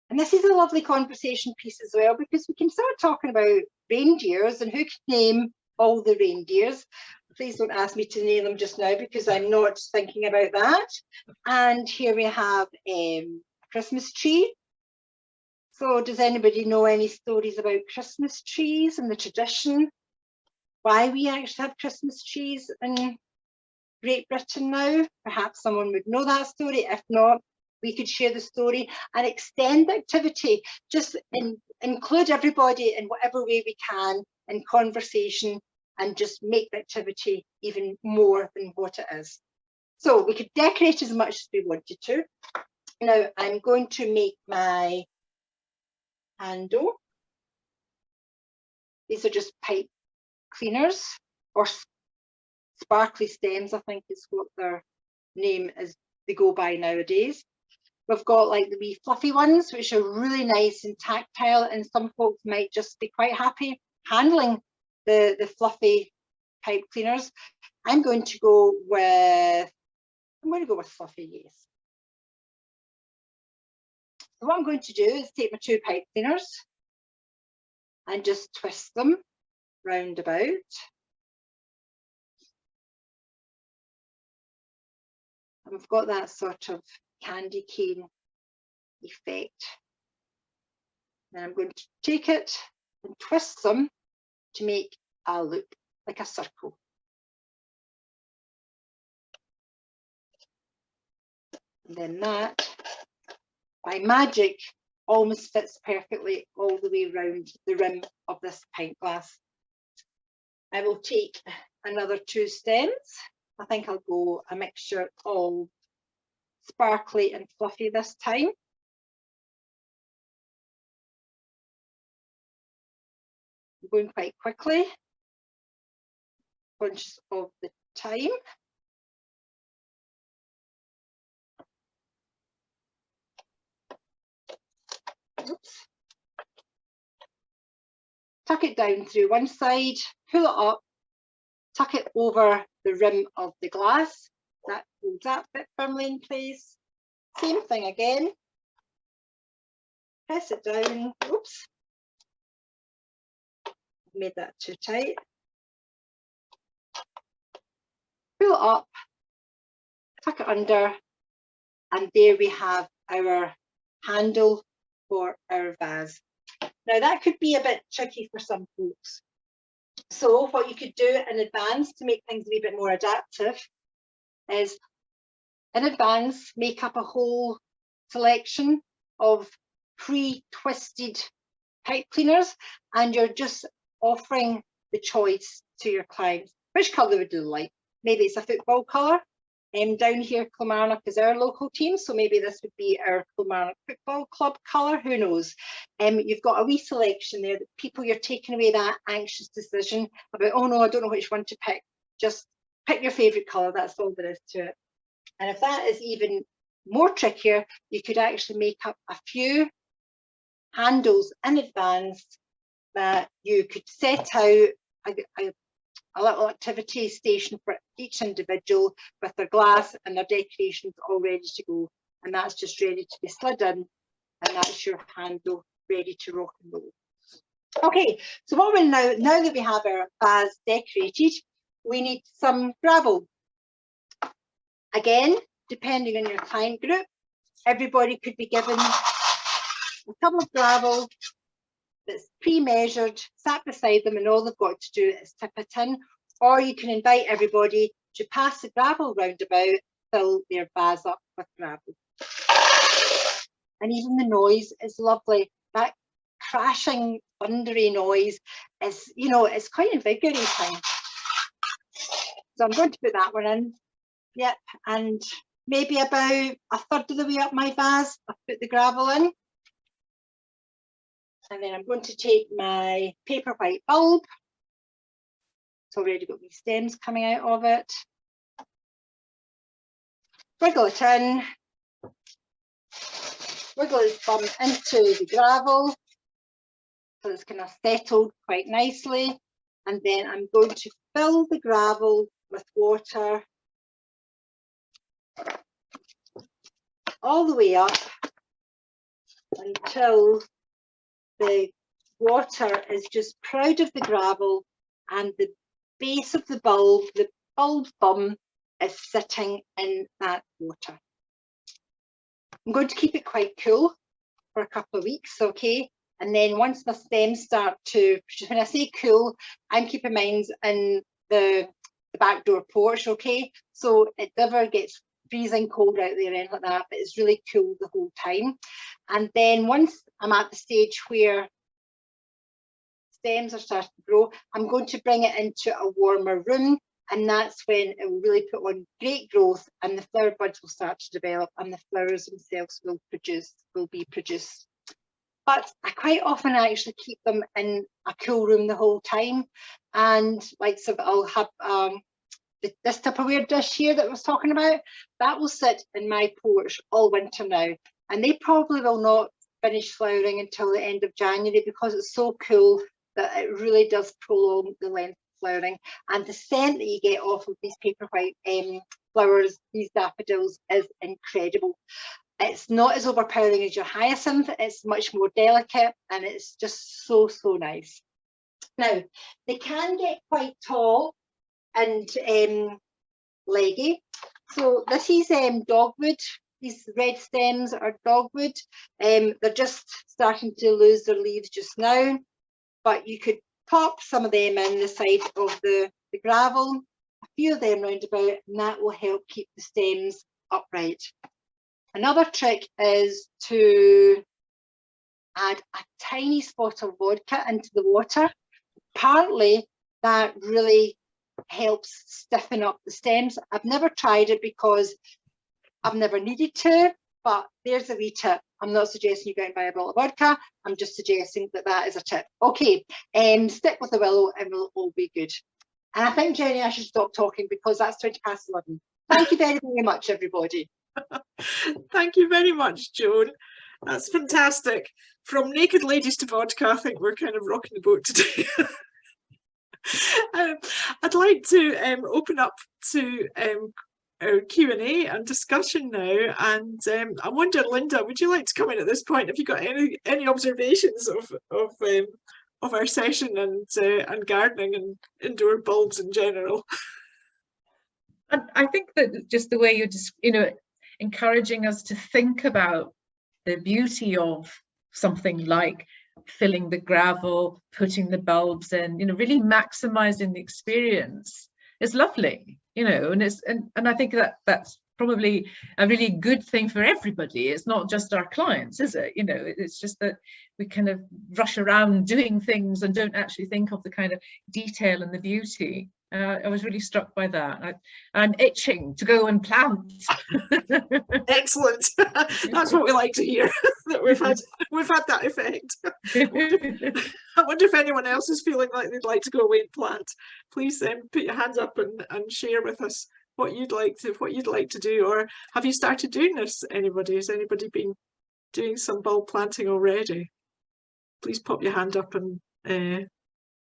And this is a lovely conversation piece as well, because we can start talking about reindeers and who can name all the reindeers. Please don't ask me to name them just now because I'm not thinking about that. And here we have a Christmas tree. So does anybody know any stories about Christmas trees and the tradition? Why we actually have Christmas trees in Great Britain now? Perhaps someone would know that story. If not, we could share the story and extend the activity. Just include everybody in whatever way we can in conversation, and just make the activity even more than what it is. So we could decorate as much as we wanted to. Now I'm going to make my handle. These are just pipe cleaners, or sparkly stems, I think is what their name is, they go by nowadays. We've got like the wee fluffy ones, which are really nice and tactile, and some folks might just be quite happy handling the fluffy pipe cleaners. I'm going to go with fluffy, yes. So what I'm going to do is take my 2 pipe cleaners and just twist them round about. And we've got that sort of candy cane effect. Then I'm going to take it and twist them to make a loop like a circle. And then that, by magic, almost fits perfectly all the way around the rim of this pint glass. I will take another 2 stems. I think I'll go a mixture of sparkly and fluffy this time. I'm going quite quickly, conscious of the time. Oops. Tuck it down through one side, pull it up, tuck it over the rim of the glass. That holds that bit firmly in place. Same thing again. Press it down. Oops. Made that too tight. Pull it up, tuck it under, and there we have our handle for our vase. Now that could be a bit tricky for some folks. So what you could do in advance to make things a wee bit more adaptive is in advance make up a whole selection of pre-twisted pipe cleaners, and you're just offering the choice to your clients. Which colour would you like? Maybe it's a football colour. Down here, Kilmarnock is our local team, so maybe this would be our Kilmarnock Football Club colour, who knows? You've got a wee selection there that people, you're taking away that anxious decision about, oh no, I don't know which one to pick. Just pick your favourite colour, that's all there is to it. And if that is even more trickier, you could actually make up a few handles in advance that you could set out a little activity station for each individual with their glass and their decorations all ready to go, and that's just ready to be slid in, and that's your handle ready to rock and roll. Okay, so what we're now that we have our vase decorated, we need some gravel. Again, depending on your client group, everybody could be given a tub of gravel that's pre-measured, sat beside them, and all they've got to do is tip it in, or you can invite everybody to pass the gravel round about, fill their vase up with gravel. And even the noise is lovely. That crashing, thundery noise is, you know, it's quite invigorating. So I'm going to put that one in. Yep, and maybe about a third of the way up my vase, I've put the gravel in. And then I'm going to take my paper white bulb. It's already got these stems coming out of it. Wiggle it in. Wiggle its bum into the gravel so it's kind of settled quite nicely. And then I'm going to fill the gravel with water all the way up until the water is just proud of the gravel and the base of the bulb bum is sitting in that water. I'm going to keep it quite cool for a couple of weeks, okay? And then once my stems start to, when I say cool, I'm keeping mine in the back door porch, okay? So it never gets freezing cold out there or anything like that, but it's really cool the whole time. And then once I'm at the stage where stems are starting to grow, I'm going to bring it into a warmer room, and that's when it will really put on great growth and the flower buds will start to develop and the flowers themselves will be produced. But I quite often actually keep them in a cool room the whole time, and like, so I'll have this Tupperware dish here that I was talking about, that will sit in my porch all winter now, and they probably will not finish flowering until the end of January because it's so cool that it really does prolong the length of flowering. And the scent that you get off of these paper white flowers, these daffodils, is incredible. It's not as overpowering as your hyacinth, it's much more delicate, and it's just so, so nice. Now, they can get quite tall and leggy. So this is dogwood. These red stems are dogwood. They're just starting to lose their leaves just now, but you could pop some of them in the side of the gravel, a few of them round about, and that will help keep the stems upright. Another trick is to add a tiny spot of vodka into the water. Apparently that really helps stiffen up the stems. I've never tried it because I've never needed to, but there's a wee tip. I'm not suggesting you go and buy a bottle of vodka. I'm just suggesting that that is a tip. Okay, stick with the willow and we'll all be good. And I think, Jenny, I should stop talking because that's 11:20. Thank you very, very much, everybody. Thank you very much, Joan. That's fantastic. From naked ladies to vodka, I think we're kind of rocking the boat today. I'd like to open up to our Q&A and discussion now, and I wonder, Linda, would you like to come in at this point? Have you got any observations of our session and gardening and indoor bulbs in general? I think that just the way you're just, encouraging us to think about the beauty of something like filling the gravel, putting the bulbs in, you know, really maximizing the experience is lovely, you know, and it's and I think that that's probably a really good thing for everybody. It's not just our clients, is it? You know, it's just that we kind of rush around doing things and don't actually think of the kind of detail and the beauty. I was really struck by that. I'm itching to go and plant. Excellent. That's what we like to hear. That we've had that effect. I wonder if anyone else is feeling like they'd like to go away and plant. Please put your hands up and share with us what you'd like to do, or have you started doing this? Anybody? Has anybody been doing some bulb planting already? Please pop your hand up, and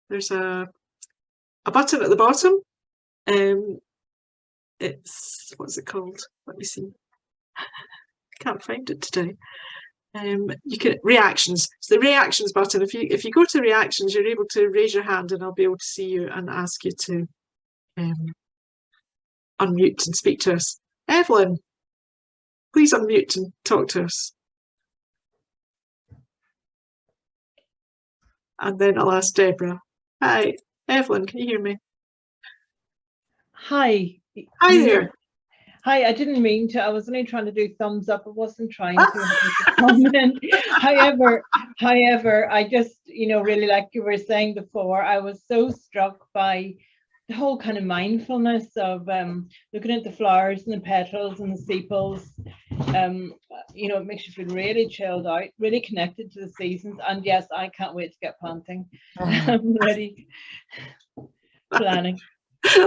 there's a button at the bottom. It's, what's it called? Let me see. Can't find it today. You can reactions. It's the reactions button. If you go to reactions, you're able to raise your hand, and I'll be able to see you and ask you to unmute and speak to us. Evelyn, please unmute and talk to us. And then I'll ask Deborah. Hi, Evelyn, can you hear me? Hi. Hi there. Hi, I didn't mean to. I was only trying to do thumbs up. I wasn't trying to comment. However, I just, you know, really, like you were saying before, I was so struck by the whole kind of mindfulness of looking at the flowers and the petals and the sepals. You know, it makes you feel really chilled out, really connected to the seasons. And yes, I can't wait to get planting. I'm ready. Planning.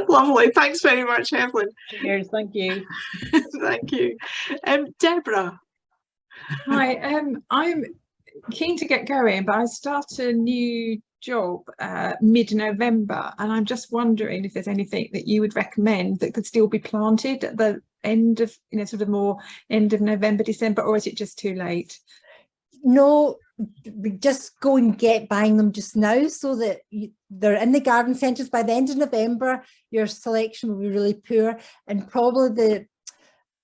Lovely. Thanks very much, Evelyn. Cheers. Thank you. Thank you. Deborah. Hi. I'm keen to get going, but I start a new job mid-November, and I'm just wondering if there's anything that you would recommend that could still be planted at the end of, you know, sort of more end of November, December, or is it just too late? No, just go and get buying them just now, so that they're in the garden centres. By the end of November, your selection will be really poor, and probably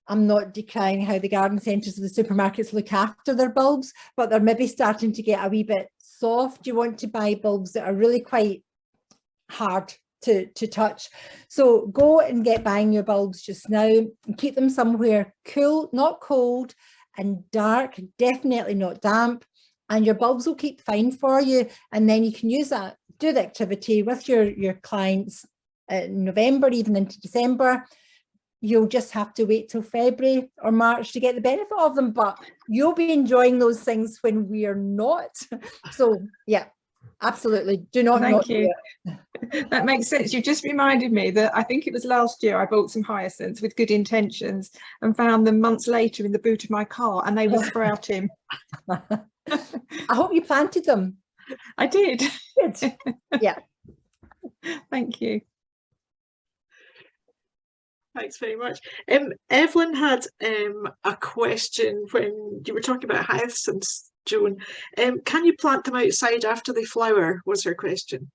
I'm not decrying how the garden centres of the supermarkets look after their bulbs, but they're maybe starting to get a wee bit soft. You want to buy bulbs that are really quite hard to touch. So go and get buying your bulbs just now, and keep them somewhere cool, not cold, and dark, definitely not damp, and your bulbs will keep fine for you. And then you can use that, do the activity with your clients in November, even into December. You'll just have to wait till February or March to get the benefit of them, but you'll be enjoying those things when we are not. So yeah, absolutely. Do not. Thank you. That makes sense. You just reminded me that I think it was last year I bought some hyacinths with good intentions and found them months later in the boot of my car, and they were sprouting. I hope you planted them. I did. Good. Yeah. Thank you. Thanks very much. Evelyn had a question when you were talking about hyacinths, Joan. Can you plant them outside after they flower, was her question.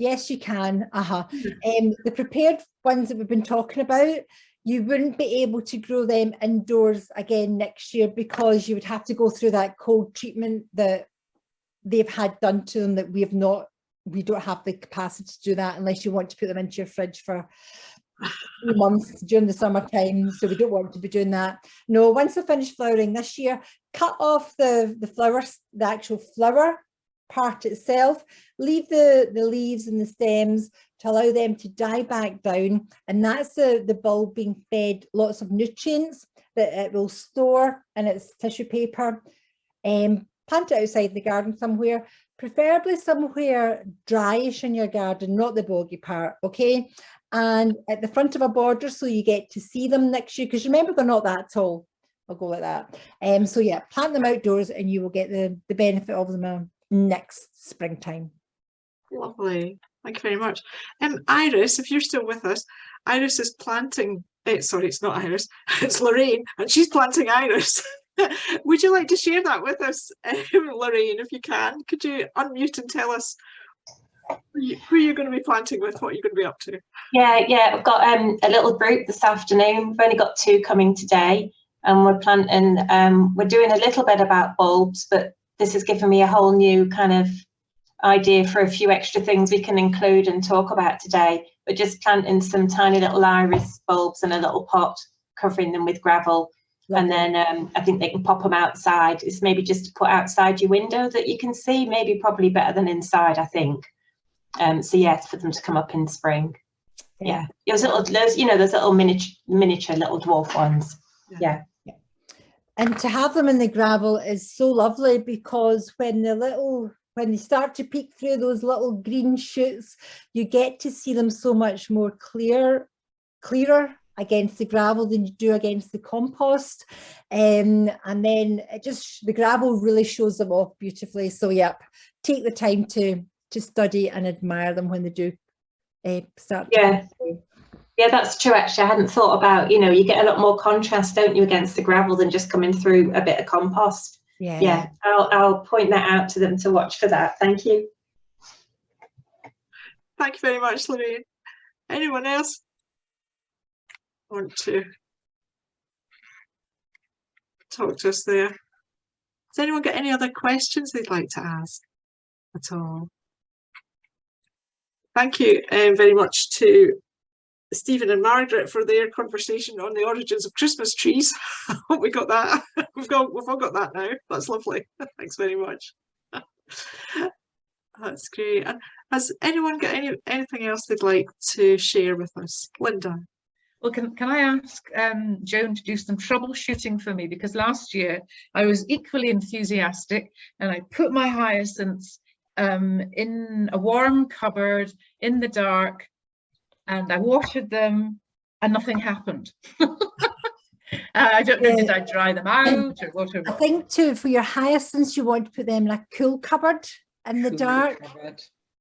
Yes, you can. The prepared ones that we've been talking about, you wouldn't be able to grow them indoors again next year, because you would have to go through that cold treatment that they've had done to them, that we don't have the capacity to do that unless you want to put them into your fridge for 3 months during the summertime. So we don't want to be doing that. No, once they finish flowering this year, cut off the flowers, the actual flower part itself, leave the leaves and the stems to allow them to die back down, and that's the bulb being fed lots of nutrients that it will store in its tissue paper. Plant it outside the garden somewhere, preferably somewhere dryish in your garden, not the boggy part, okay? And at the front of a border, so you get to see them next year, because remember, they're not that tall. I'll go like that. So yeah, plant them outdoors and you will get the benefit of them next springtime. Lovely. Thank you very much. Iris, if you're still with us, Iris is planting, sorry, it's not Iris, it's Lorraine, and she's planting iris. Would you like to share that with us, Lorraine, if you can? Could you unmute and tell us who you're going to be planting with, what you're going to be up to? Yeah, I've got a little group this afternoon. We've only got 2 coming today. and we're planting, we're doing a little bit about bulbs, but this has given me a whole new kind of idea for a few extra things we can include and talk about today. But just planting some tiny little iris bulbs in a little pot, covering them with gravel. Lovely. And then I think they can pop them outside. It's maybe just to put outside your window that you can see, maybe probably better than inside, I think. So yeah, it's for them to come up in spring. Yeah, those little, you know, those little miniature little dwarf ones. Yeah. And to have them in the gravel is so lovely, because when they start to peek through those little green shoots, you get to see them so much more clearer against the gravel than you do against the compost. And then the gravel really shows them off beautifully. So yep, take the time to study and admire them when they do start. Yeah, that's true. Actually, I hadn't thought about, you know, you get a lot more contrast, don't you, against the gravel than just coming through a bit of compost. Yeah, I'll point that out to them to watch for that. Thank you. Thank you very much, Lorraine. Anyone else want to talk to us there? Has anyone got any other questions they'd like to ask at all? Thank you very much to Stephen and Margaret for their conversation on the origins of Christmas trees. I hope we got that. We've all got that now. That's lovely. Thanks very much. That's great. And has anyone got anything else they'd like to share with us? Linda. Well, can I ask Joan to do some troubleshooting for me, because last year I was equally enthusiastic and I put my hyacinths in a warm cupboard in the dark, and I watered them and nothing happened. I don't know, did I dry them out or what? I think too, for your hyacinths, you want to put them in a cool cupboard in the dark.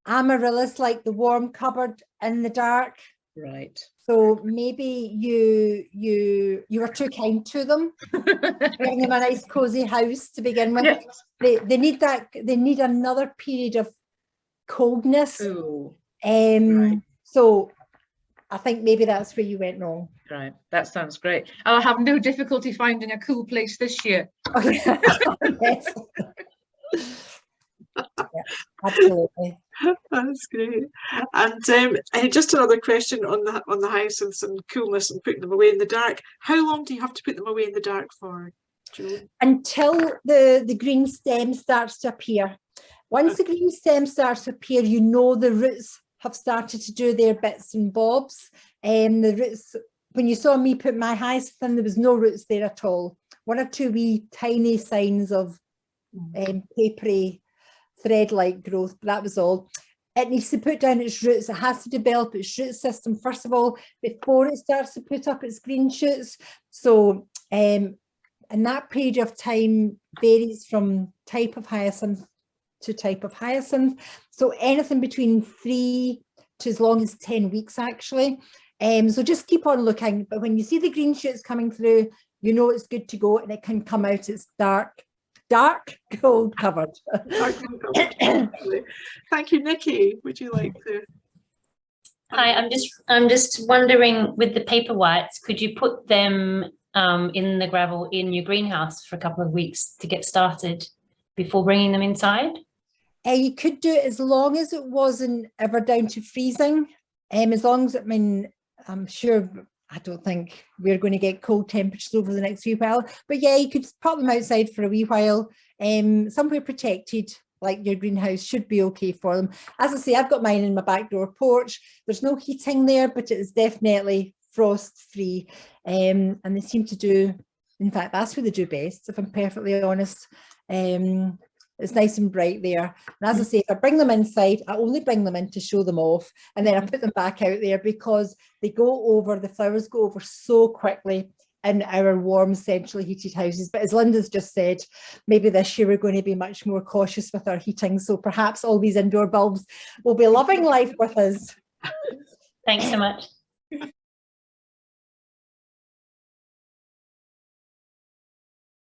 Amaryllis, like the warm cupboard in the dark. Right. So maybe you were too kind to them, giving them a nice cozy house to begin with. Yes. They need that. They need another period of coldness. Right. So I think maybe that's where you went wrong. Right, that sounds great. I'll have no difficulty finding a cool place this year. Okay. Yes. Yeah, absolutely. That's great. And just another question on the hyacinths and coolness and putting them away in the dark. How long do you have to put them away in the dark for, Joan? Until the green stem starts to appear. Once the green stem starts to appear, you know the roots have started to do their bits and bobs. The roots, when you saw me put my hyacinth in, there was no roots there at all. One or two wee tiny signs of papery thread-like growth, but that was all. It needs to put down its roots. It has to develop its root system first of all before it starts to put up its green shoots. So and that period of time varies from type of hyacinth to type of hyacinth. So anything between 3 to as long as 10 weeks actually. So just keep on looking, but when you see the green shoots coming through, you know it's good to go, and it can come out its dark cold covered. Thank you, Nikki. Would you like to? Hi, I'm just wondering, with the paperwhites, could you put them in the gravel in your greenhouse for a couple of weeks to get started before bringing them inside? You could do it as long as it wasn't ever down to freezing. As long as, I mean, I'm sure, I don't think we're going to get cold temperatures over the next wee while, but yeah, you could pop them outside for a wee while. Somewhere protected, like your greenhouse, should be okay for them. As I say, I've got mine in my back door porch. There's no heating there, but it is definitely frost free. And they seem to do, in fact, that's where they do best, if I'm perfectly honest. It's nice and bright there. And as I say, if I bring them inside, I only bring them in to show them off, and then I put them back out there because they go over, the flowers go over so quickly in our warm, centrally heated houses. But as Linda's just said, maybe this year we're going to be much more cautious with our heating. So perhaps all these indoor bulbs will be loving life with us. Thanks so much.